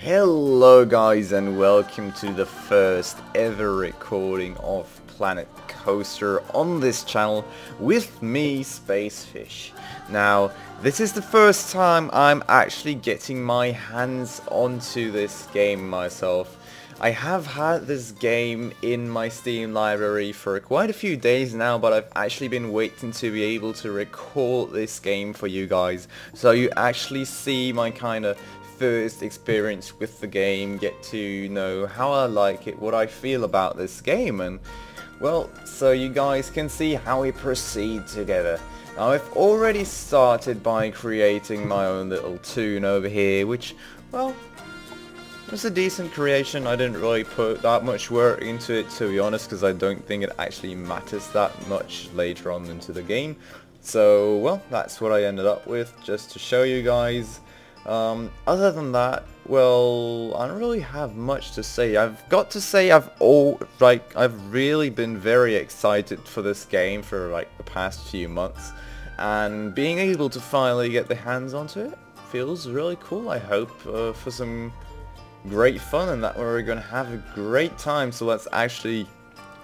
Hello guys and welcome to the first ever recording of Planet Coaster on this channel with me, Spacefish. Now, this is the first time I'm actually getting my hands onto this game myself. I have had this game in my Steam library for quite a few days now, but I've actually been waiting to be able to record this game for you guys, so you actually see my kind of first experience with the game, get to know how I like it, what I feel about this game, and well, so you guys can see how we proceed together. Now, I've already started by creating my own little toon over here, which, well, it's a decent creation. I didn't really put that much work into it, to be honest, because I don't think it actually matters that much later on into the game. So, well, that's what I ended up with, just to show you guys. Other than that, well, I don't really have much to say. I've got to say I've really been very excited for this game for like the past few months, and being able to finally get the hands onto it feels really cool. I hope for some great fun and that we're gonna have a great time, so let's actually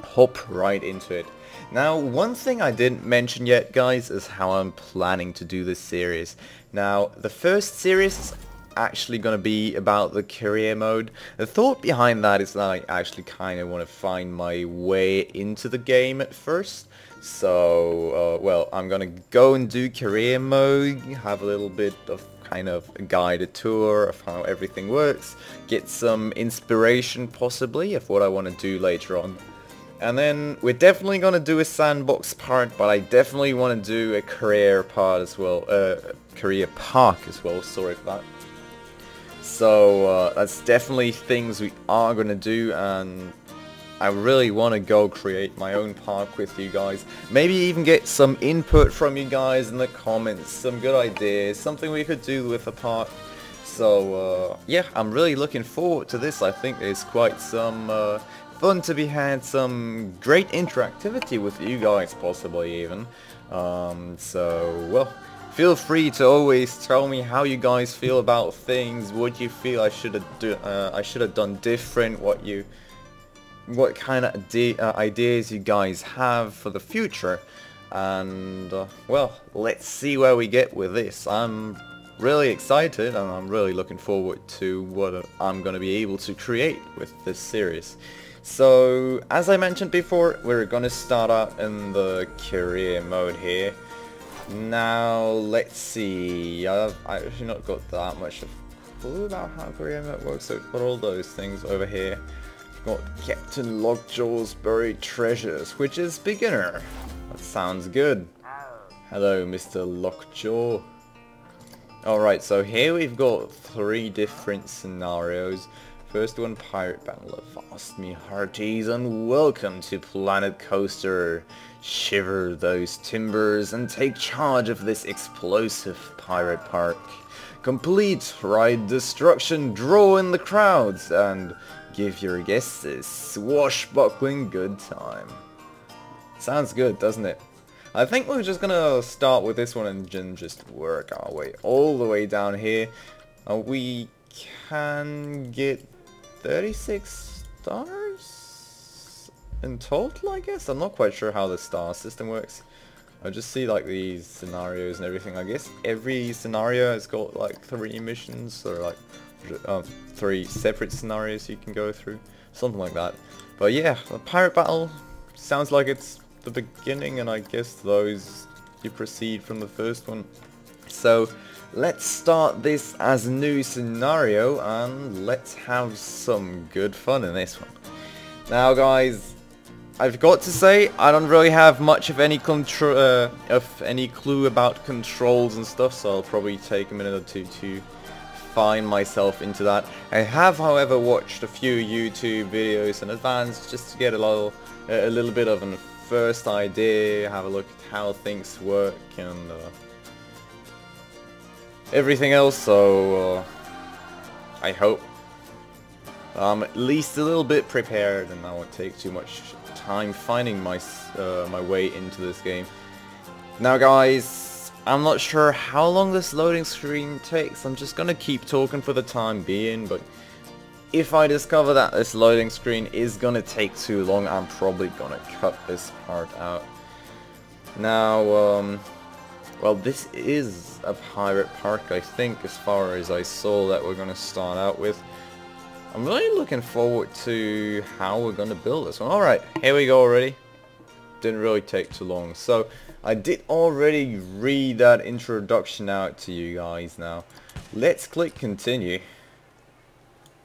hop right into it. Now, one thing I didn't mention yet, guys, is how I'm planning to do this series. Now, the first series is actually going to be about the career mode. The thought behind that is that I actually kind of want to find my way into the game at first. So, well, I'm going to go and do career mode, have a little bit of kind of a guided tour of how everything works, get some inspiration possibly of what I want to do later on. And then we're definitely going to do a sandbox part, but I definitely want to do a career part as well, career park as well, sorry for that. So that's definitely things we are going to do, and I really want to go create my own park with you guys. Maybe even get some input from you guys in the comments, some good ideas, something we could do with the park. So yeah, I'm really looking forward to this. I think there's quite some fun to be had, some great interactivity with you guys possibly even. So, well, feel free to always tell me how you guys feel about things, what you feel I should have done different, what kind of ideas you guys have for the future, and well, let's see where we get with this. I'm really excited and I'm really looking forward to what I'm going to be able to create with this series. So, as I mentioned before, we're going to start out in the career mode here. Now, let's see, I've actually not got that much of a clue about how career mode works, so we've got all those things over here. We've got Captain Lockjaw's Buried Treasures, which is beginner. That sounds good. Hello, Mr. Lockjaw. Alright, so here we've got 3 different scenarios. First one, Pirate Battle. Avast me hearties and welcome to Planet Coaster. Shiver those timbers and take charge of this explosive pirate park. Complete ride destruction, draw in the crowds, and give your guests a swashbuckling good time. Sounds good, doesn't it? I think we're just gonna start with this one and just work our way all the way down here. We can get 36 stars in total, I guess. I'm not quite sure how the star system works. I just see like these scenarios and everything. I guess every scenario has got like 3 missions, or like 3 separate scenarios you can go through, something like that. But yeah, the pirate battle sounds like it's the beginning, and I guess those you proceed from the first one. So let's start this as a new scenario and let's have some good fun in this one. Now, guys, I've got to say I don't really have much of any clue about controls and stuff, so I'll probably take a minute or two to find myself into that. I have, however, watched a few YouTube videos in advance just to get a little bit of a first idea, have a look at how things work and everything else, so I hope I'm at least a little bit prepared and I won't take too much time finding my way into this game. Now, guys, I'm not sure how long this loading screen takes. I'm just gonna keep talking for the time being, but if I discover that this loading screen is gonna take too long, I'm probably gonna cut this part out. Now, well, this is a pirate park, I think, as far as I saw that we're gonna start out with. I'm really looking forward to how we're gonna build this one. Alright, here we go already. Didn't really take too long. So, I did already read that introduction out to you guys now. Let's click continue.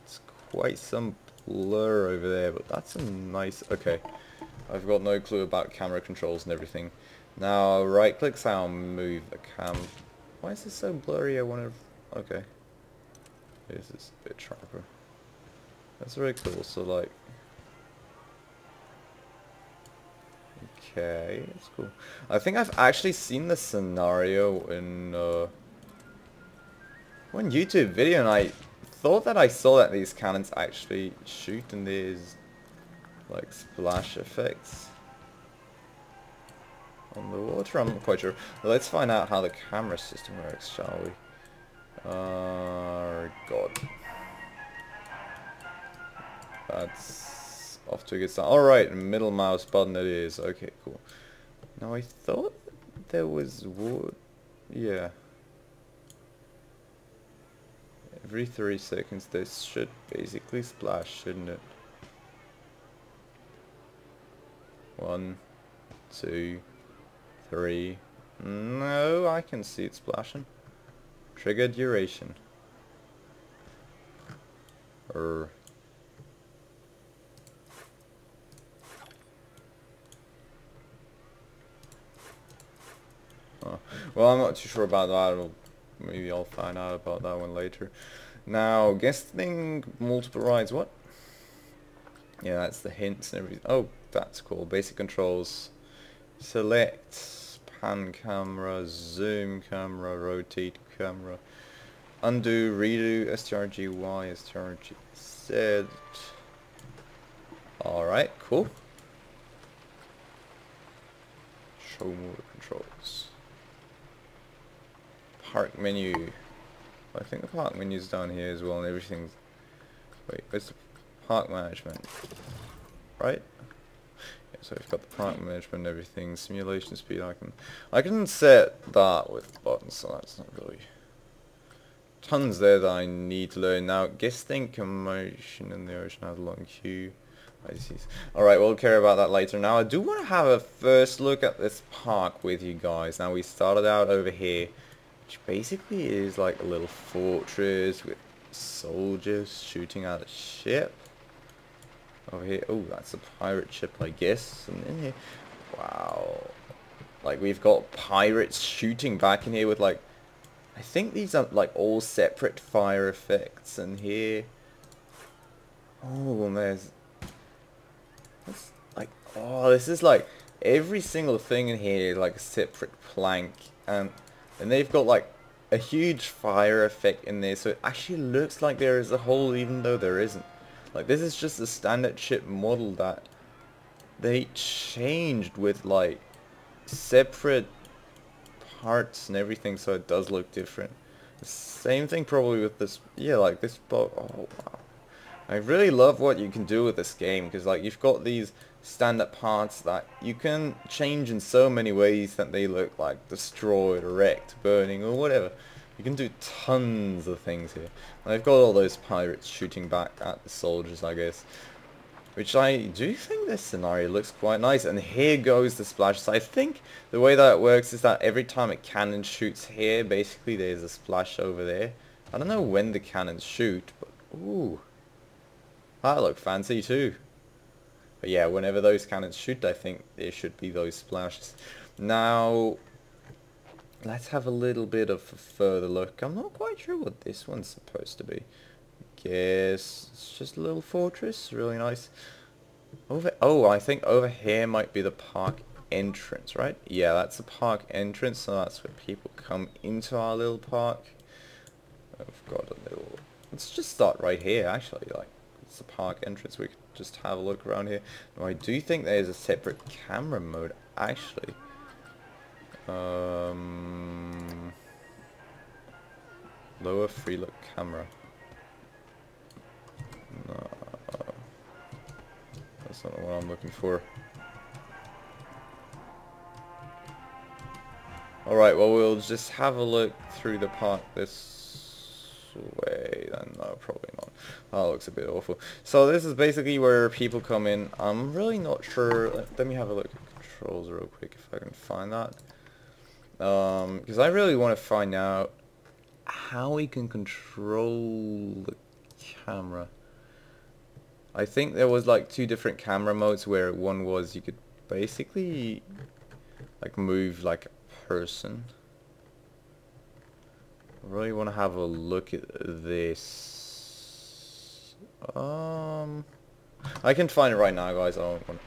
It's quite some blur over there, but that's a nice... Okay, I've got no clue about camera controls and everything. Now, right click's how I'll move the cam... Why is this so blurry? I wonder if... Okay. This is a bit sharper. That's very cool, so like... Okay, that's cool. I think I've actually seen this scenario in one YouTube video, and I thought that I saw that these cannons actually shoot and there's like splash effects on the water. I'm not quite sure. But let's find out how the camera system works, shall we? God. That's off to a good start. Alright, middle mouse button it is. Okay, cool. Now I thought there was wood. Yeah. Every 3 seconds this should basically splash, shouldn't it? 1, 2, 3. No, I can see it splashing. Trigger duration. Oh. Well, I'm not too sure about that. Maybe I'll find out about that one later. Now, guessing multiple rides. What? Yeah, that's the hints and everything. Oh, that's cool. Basic controls. Select, pan camera, zoom camera, rotate camera, undo, redo, STRGY, STRGZ. Alright, cool. Show more controls. Park menu. I think the park menu's down here as well, and everything's... Wait, where's the park management? Right? Yeah, so we've got the park management and everything. Simulation speed, I can set that with the buttons, so that's not really... Tons there that I need to learn. Now, guessing commotion in the ocean has a long queue. I see. Alright, we'll care about that later. Now, I do want to have a first look at this park with you guys. Now, we started out over here, which basically is like a little fortress with soldiers shooting at a ship. Over here, oh, that's a pirate ship, I guess. And in here, wow. Like, we've got pirates shooting back in here with, like, I think these are, like, all separate fire effects. And here, oh, and there's, that's, like, oh, this is, like, every single thing in here, like, a separate plank. And they've got, like, a huge fire effect in there, so it actually looks like there is a hole even though there isn't. Like, this is just a standard ship model that they changed with, like, separate parts and everything, so it does look different. The same thing probably with this, yeah, like this boat. Oh, wow. I really love what you can do with this game, because, like, you've got these standard parts that you can change in so many ways that they look like destroyed, wrecked, burning, or whatever. You can do tons of things here. And I've got all those pirates shooting back at the soldiers, I guess. Which I do think this scenario looks quite nice. And here goes the splashes. I think the way that it works is that every time a cannon shoots here, basically there's a splash over there. I don't know when the cannons shoot, but ooh. That look fancy too. But yeah, whenever those cannons shoot, I think there should be those splashes. Now, let's have a little bit of a further look. I'm not quite sure what this one's supposed to be. Guess it's just a little fortress. Really nice. Oh, I think over here might be the park entrance, right? Yeah, that's the park entrance, so that's where people come into our little park. I've got a little... Let's just start right here, actually. Like, it's the park entrance. We could just have a look around here. Now, I do think there's a separate camera mode, actually. Lower free look camera. No, that's not what I'm looking for. Alright, well we'll just have a look through the park this way. Then no, probably not. That looks a bit awful. So this is basically where people come in. I'm really not sure. Let me have a look at controls real quick if I can find that. Because I really want to find out how we can control the camera. I think there was like 2 different camera modes where one was you could basically like move like a person. I really want to have a look at this. I can find it right now, guys. I don't want to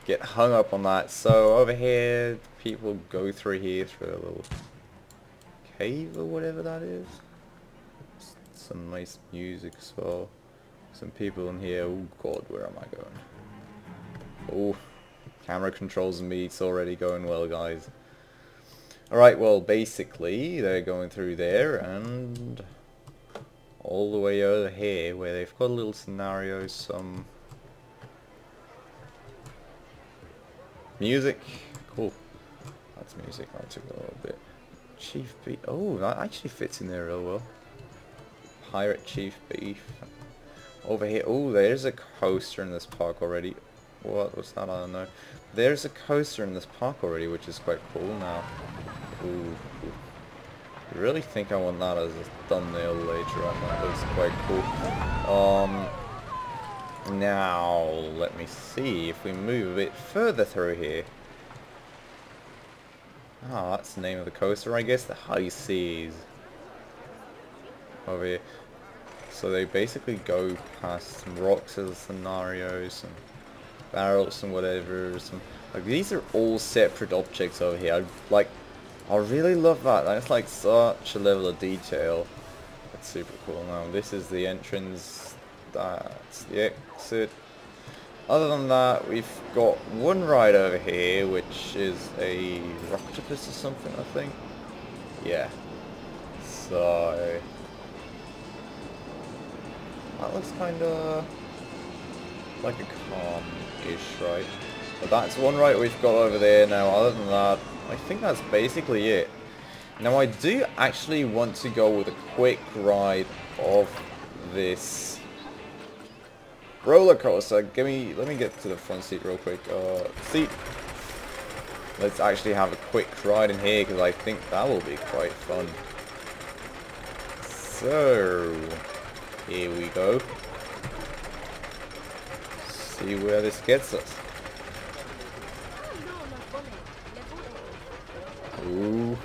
get hung up on that. So over here, people go through here through a little cave or whatever that is. Some nice music as well. Some people in here. Oh god, where am I going? Oh, camera controls and me. It's already going well, guys. Alright, well basically they're going through there and all the way over here where they've got a little scenario, some music. Cool. That's music. I took a little bit. Chief Beef. Oh, that actually fits in there real well. Pirate Chief Beef. Over here. Oh, there's a coaster in this park already. What was that? I don't know. There's a coaster in this park already, which is quite cool now. Ooh. I really think I want that as a thumbnail later on. That looks quite cool. Now, let me see if we move a bit further through here. Ah, that's the name of the coaster, I guess. The High Seas. Over here. So they basically go past some rocks as scenarios, some barrels and whatever. Some like these are all separate objects over here. I really love that. That's like such a level of detail. That's super cool. Now this is the entrance. That's the exit. Other than that, we've got one ride over here, which is a octopus or something, I think. Yeah. So that looks kind of like a calm-ish ride. But that's one ride we've got over there. Now, other than that, I think that's basically it. Now, I do actually want to go with a quick ride of this roller coaster. Let me get to the front seat real quick. Seat. Let's actually have a quick ride in here because I think that will be quite fun. So here we go. See where this gets us. Ooh.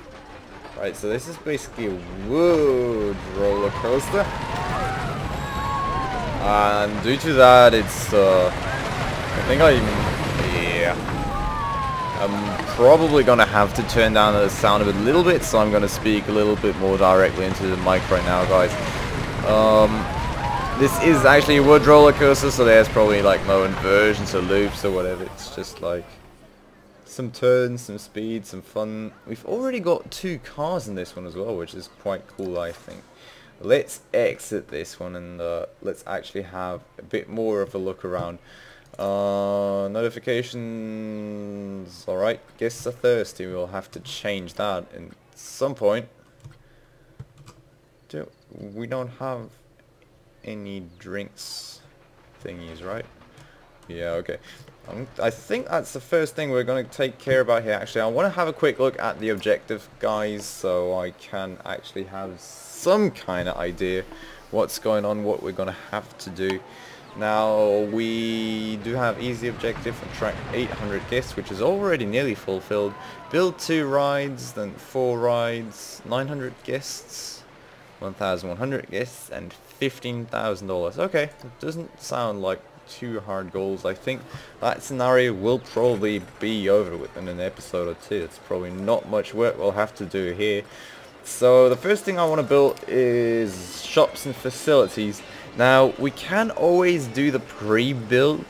Right, so this is basically a wood roller coaster. And due to that, it's, I'm probably going to have to turn down the sound of it a little bit, so I'm going to speak a little bit more directly into the mic right now, guys. This is actually a wood roller coaster, so there's probably like no inversions or loops or whatever. It's just like some turns, some speed, some fun. We've already got 2 cars in this one as well, which is quite cool, I think. Let's exit this one and let's actually have a bit more of a look around. Notifications. Alright, guests are thirsty. We'll have to change that at some point. We don't have any drinks thingies, right? Yeah, okay. I think that's the first thing we're going to take care about here. Actually, I want to have a quick look at the objective, guys, so I can actually have some kind of idea what's going on, what we're going to have to do. Now, we do have easy objective, attract 800 guests, which is already nearly fulfilled. Build 2 rides, then 4 rides, 900 guests, 1,100 guests, and $15,000. Okay, it doesn't sound like too hard goals. I think that scenario will probably be over within an episode or 2. It's probably not much work we'll have to do here. So the first thing I want to build is shops and facilities. Now, we can always do the pre-built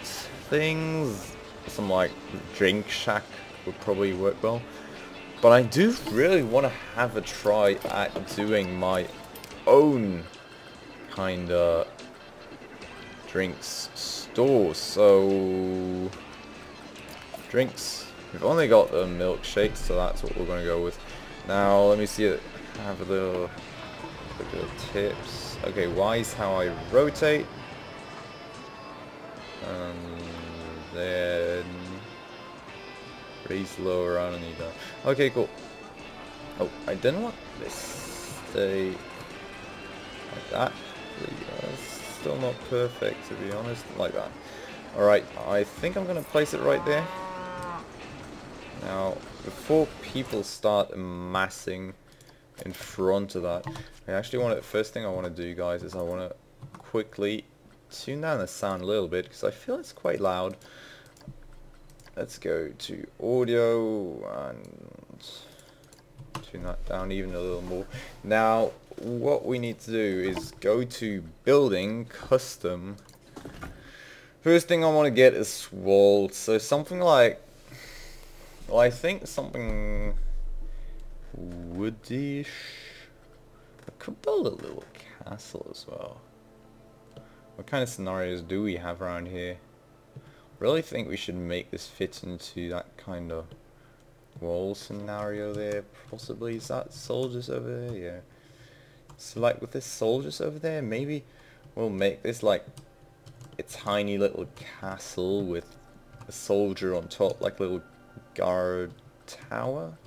things. Some like drink shack would probably work well. But I do really want to have a try at doing my own kinda drinks store. So drinks. We've only got the milkshakes, so that's what we're gonna go with. Now let me see it. Have a little look at the tips. Okay, Y is how I rotate. And then raise lower, I don't need that. Okay, cool. Oh, I didn't want this stay like that. It's still not perfect, to be honest. Like that. Alright, I think I'm gonna place it right there. Now, before people start amassing in front of that, I actually want to, first thing I want to do, guys, is I want to quickly tune down the sound a little bit because I feel it's quite loud. Let's go to audio and tune that down even a little more. Now, what we need to do is go to building, custom. First thing I want to get is walls. So something like, well, I think something woody-ish. I could build a little castle as well. What kind of scenarios do we have around here? Really think we should make this fit into that kind of wall scenario there. Possibly. Is that soldiers over there? Yeah. So like with this soldiers over there, maybe we'll make this like a tiny little castle with a soldier on top, like a little guard tower.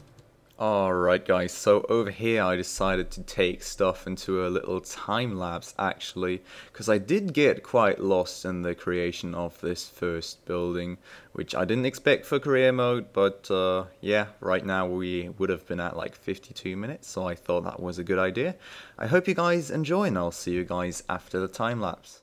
Alright guys, so over here I decided to take stuff into a little time lapse actually, because I did get quite lost in the creation of this first building, which I didn't expect for career mode, but yeah, right now we would have been at like 52 minutes, so I thought that was a good idea. I hope you guys enjoy, and I'll see you guys after the time lapse.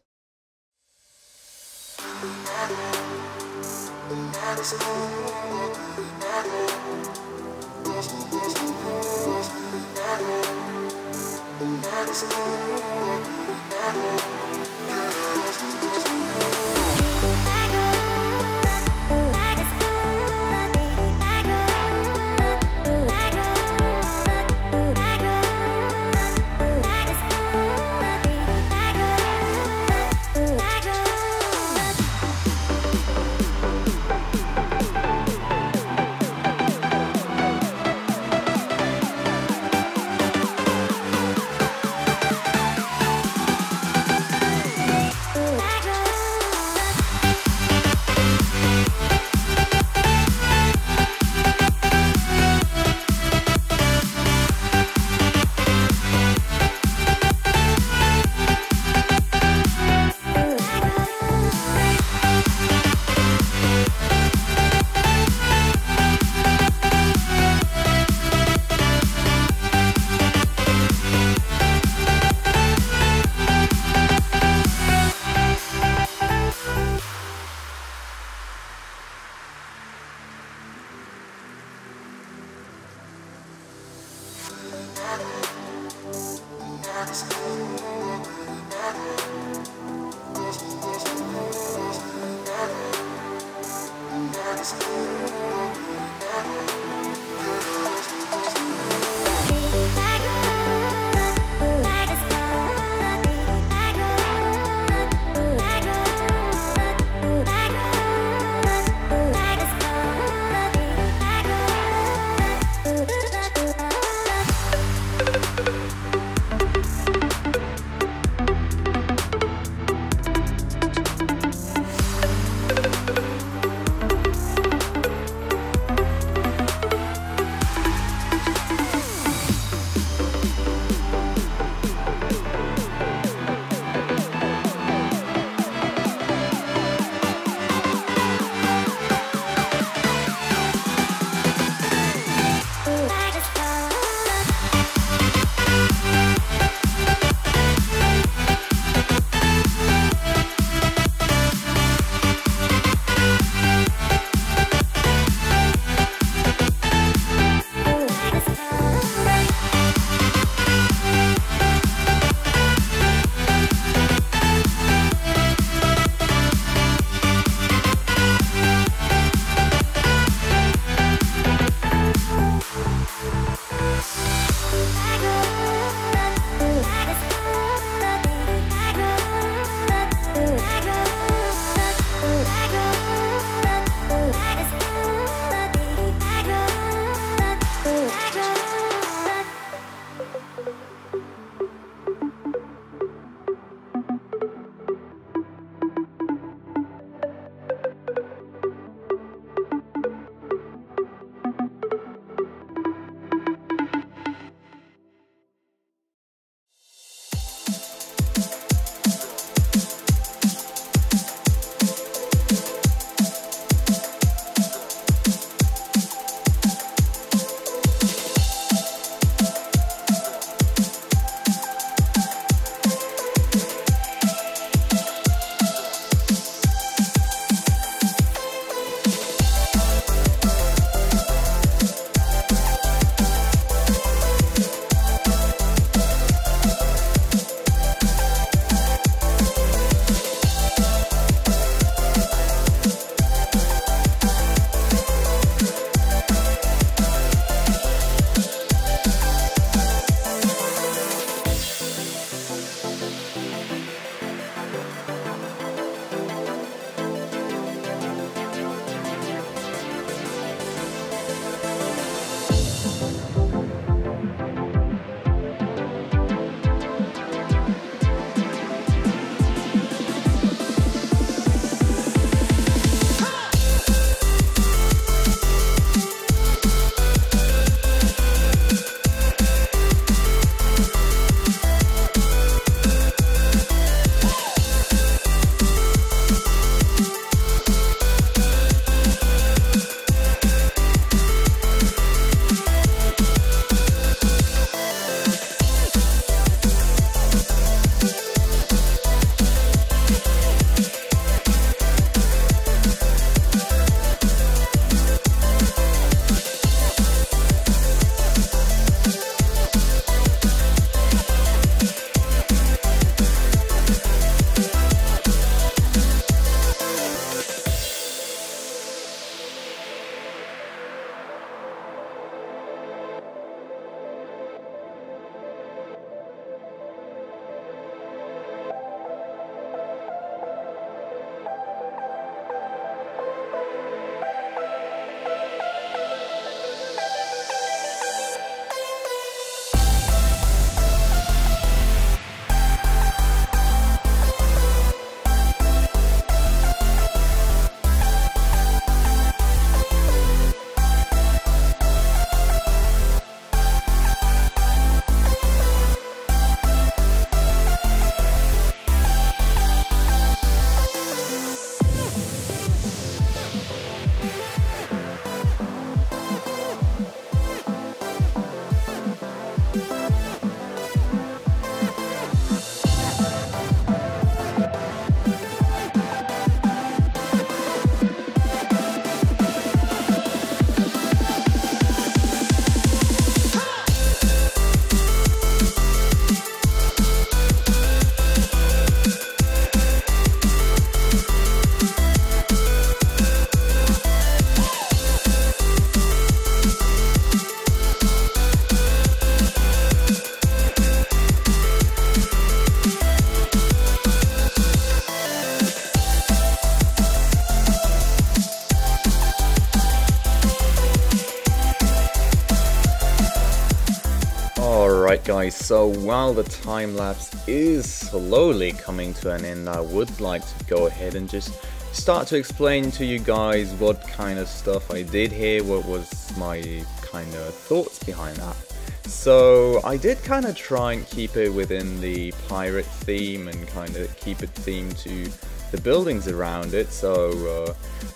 guys, so while the time lapse is slowly coming to an end, I would like to go ahead and just start to explain to you guys what kind of stuff I did here, what was my kind of thoughts behind that. So I did kind of try and keep it within the pirate theme and kind of keep it themed to the buildings around it. So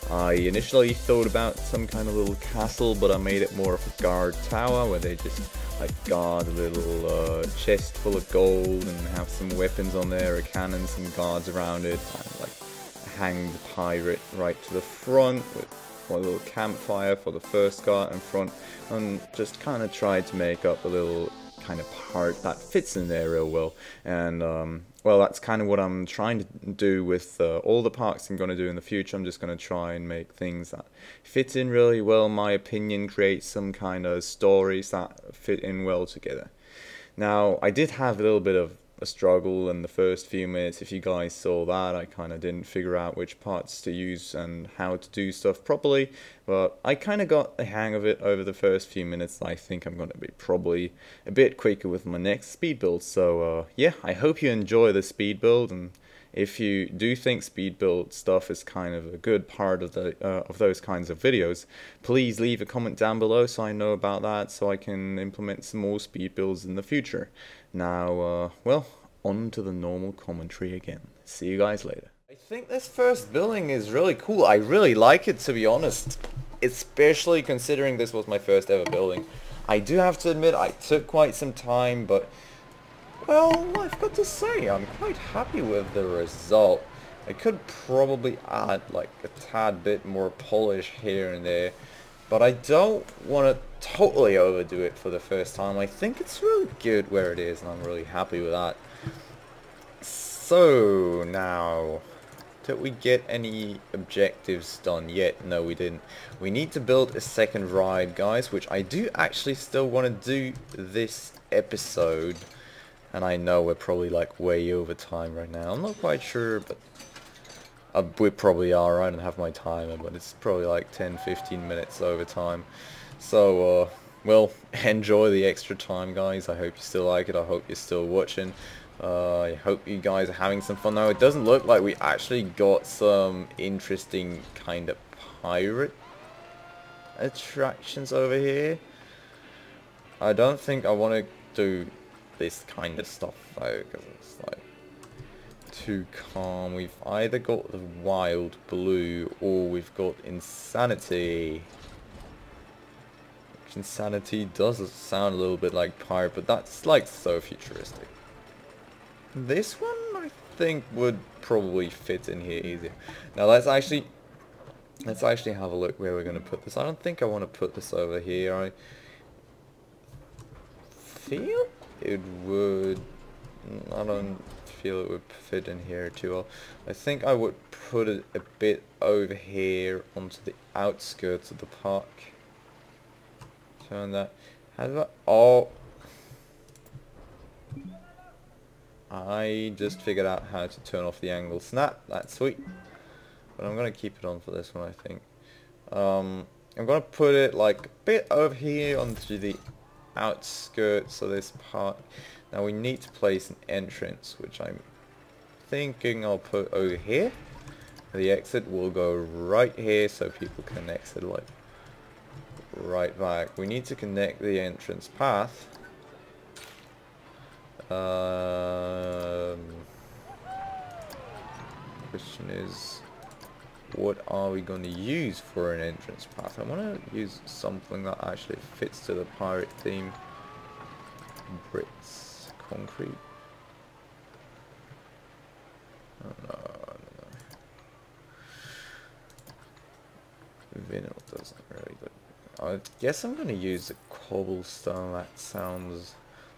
I initially thought about some kind of little castle, but I made it more of a guard tower where they just like guard a little chest full of gold and have some weapons on there, a cannon, some guards around it, and like hang the pirate right to the front with one little campfire for the first guard in front, and just kind of tried to make up a little kind of part that fits in there real well. And well, that's kind of what I'm trying to do with all the parks I'm going to do in the future. I'm just going to try and make things that fit in really well, in my opinion, create some kind of stories that fit in well together. Now, I did have a little bit of a struggle in the first few minutes. If you guys saw that, I kind of didn't figure out which parts to use and how to do stuff properly, but I kind of got the hang of it over the first few minutes. I think I'm going to be probably a bit quicker with my next speed build. So yeah, I hope you enjoy the speed build, and if you do think speed build stuff is kind of a good part of the those kinds of videos, please leave a comment down below so I know about that, so I can implement some more speed builds in the future. Now, well, on to the normal commentary again. See you guys later. I think this first building is really cool. I really like it, to be honest, especially considering this was my first ever building. I do have to admit I took quite some time, but well, I've got to say, I'm quite happy with the result. I could probably add like a tad bit more polish here and there, but I don't want to totally overdo it for the first time. I think it's really good where it is, and I'm really happy with that. So, now, did we get any objectives done yet? No, we didn't. We need to build a second ride, guys, which I do actually still want to do this episode. And I know we're probably like way over time right now. I'm not quite sure, but we probably are. I don't have my timer, but it's probably like 10-15 minutes over time. So well, enjoy the extra time, guys. I hope you still like it. I hope you're still watching. I hope you guys are having some fun. Now, it doesn't look like we actually got some interesting kind of pirate attractions over here. I don't think I want to do this kind of stuff though, because it's like too calm. We've either got the wild blue or we've got insanity. Which insanity does sound a little bit like pirate, but that's like so futuristic. This one I think would probably fit in here easier. Now let's actually have a look where we're going to put this. I don't think I want to put this over here. I feel it would, I don't feel it would fit in here too well. I think I would put it a bit over here onto the outskirts of the park. Turn that, how do I, oh, I just figured out how to turn off the angle snap. That's sweet. But I'm going to keep it on for this one, I think. I'm going to put it like a bit over here onto the outskirts of this park. Now we need to place an entrance, which I'm thinking I'll put over here. The exit will go right here so people can exit like right back. We need to connect the entrance path. Question is, what are we going to use for an entrance path? I want to use something that actually fits to the pirate theme. Bricks, concrete. Oh, no. Vinyl doesn't really good. I guess I'm going to use a cobblestone. That sounds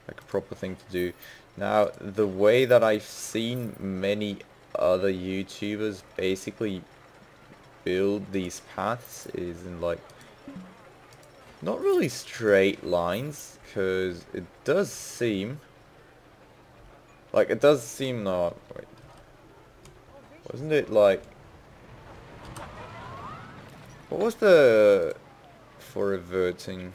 like a proper thing to do. Now, the way that I've seen many other YouTubers basically build these paths is in like not really straight lines, because it does seem like no, wait, wasn't it like, what was the for reverting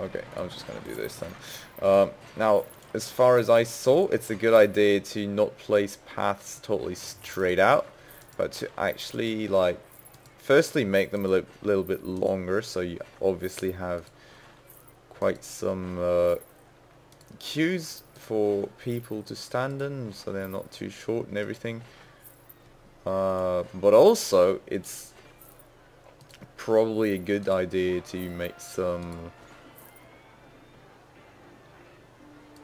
Okay, I'm just gonna do this then. Now, as far as I saw, it's a good idea to not place paths totally straight out, but to actually, like, firstly make them a little bit longer, so you obviously have quite some queues for people to stand in, so they're not too short and everything. But also, it's probably a good idea to make some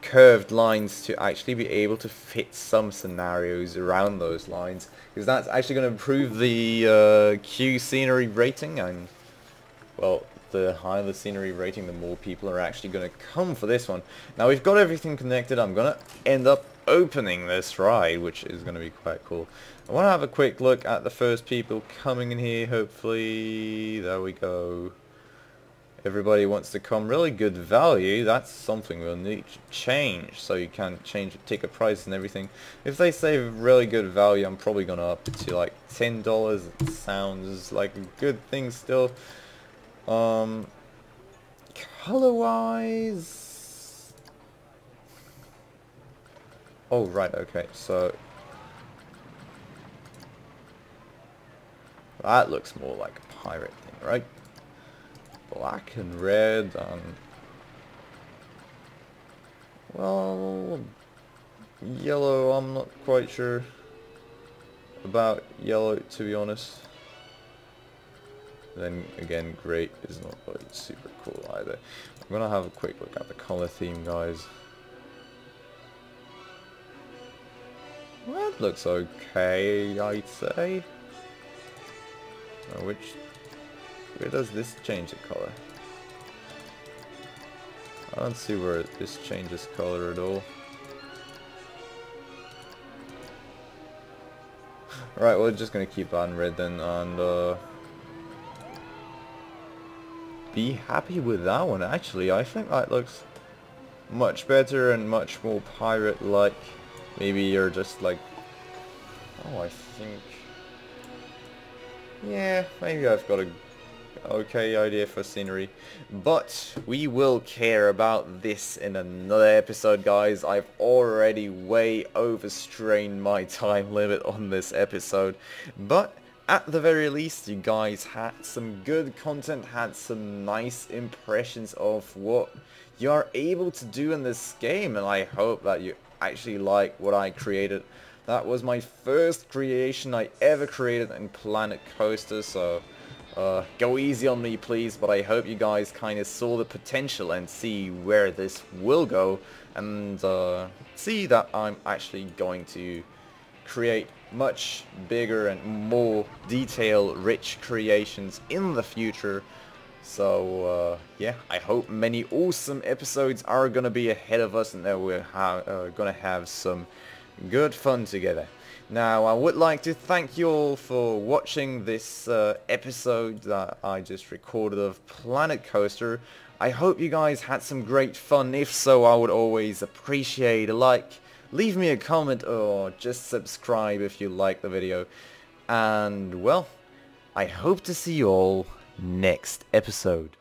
curved lines to actually be able to fit some scenarios around those lines, because that's actually going to improve the queue scenery rating, and well, the higher the scenery rating, the more people are actually going to come for this one. Now we've got everything connected. I'm going to end up opening this ride, which is going to be quite cool. I want to have a quick look at the first people coming in here. Hopefully, there we go. Everybody wants to come. Really good value. That's something we'll need to change, so you can change the ticket price and everything. If they say really good value, I'm probably going to up it to like $10. It sounds like a good thing still. Color-wise... Oh, right, okay, so... that looks more like a pirate thing, right? Black and red and... well... yellow, I'm not quite sure about yellow, to be honest. Then again, grey is not really super cool either. I'm gonna have a quick look at the color theme, guys. Well, that looks okay, I'd say. Now, where does this change the color? I don't see where this changes color at all. Alright, we're just gonna keep on red then, and be happy with that one. Actually, I think that looks much better and much more pirate-like. Maybe you're just like, oh, I think, yeah, maybe I've got a okay idea for scenery, but we will care about this in another episode, guys. I've already way overstrained my time limit on this episode, but at the very least, you guys had some good content, had some nice impressions of what you are able to do in this game, and I hope that you actually like what I created. That was my first creation I ever created in Planet Coaster, so go easy on me, please, but I hope you guys kind of saw the potential and see where this will go, and see that I'm actually going to create much bigger and more detail-rich creations in the future. So yeah, I hope many awesome episodes are gonna be ahead of us, and that we're gonna have some good fun together. Now, I would like to thank you all for watching this episode that I just recorded of Planet Coaster. I hope you guys had some great fun. If so, I would always appreciate a like. Leave me a comment or just subscribe if you like the video. And, well, I hope to see you all next episode.